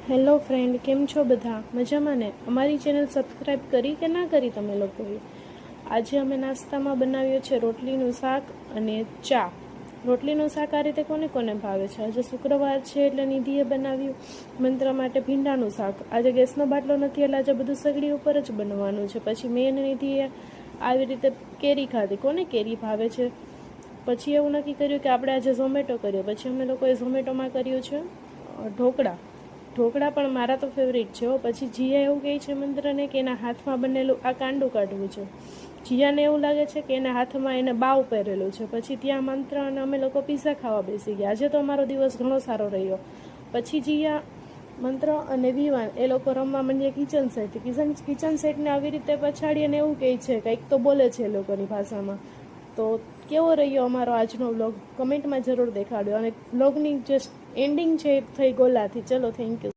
Hello friend, કેમ છો બધા? મજામાં ને? અમારી ચેનલ સબસ્ક્રાઈબ કરી કે ના કરી તમે લોકોએ? આજે અમે નાસ્તામાં બનાવ્યો છે રોટલીનું શાક અને ચા. રોટલીનું શાક આ રીતે કોને કોને ભાવે છે? આજે શુક્રવાર છે એટલે નિધિએ બનાવ્યું મંત્ર માટે ભીંડાનું શાક. આજે ગેસનો બાટલો નથી એટલે આજે બધું સગડી ઉપર જ બનવાનું છે. પછી મેં અને નિધિએ આવી રીતે કેરી ખાધી. કોને કેરી ભાવે છે? પછી એવું નક્કી કર્યું કે આપણે આજે ઝોમેટો કરીએ. પછી અમે લોકોએ ઝોમેટોમાં કર્યું છે ઢોકળા. ઢોકળા પણ મારા તો ફેવરિટ છે. પછી જીયા એવું કહે છે મંત્રને કે એના હાથમાં બનેલું આ કાંડું કાઢવું છે. જીયાને એવું લાગે છે કે એના હાથમાં એને બાવ પહેરેલું છે. પછી ત્યાં મંત્ર અને અમે લોકો પીઝા ખાવા બેસી ગયા. આજે તો અમારો દિવસ ઘણો સારો રહ્યો. પછી જીયા, મંત્ર અને વિવાન એ લોકો રમવા માંડ્યા કિચન સેટ. કિચન સેટને આવી રીતે પછાડીને એવું કહે છે, કંઈક તો બોલે છે એ લોકોની ભાષામાં. તો કેવો રહ્યો અમારો આજનો વ્લોગ કમેન્ટમાં જરૂર દેખાડ્યો. અને વ્લોગની જે એન્ડિંગ છે એ થઈ ગોલાથી. ચલો, થેન્ક યુ.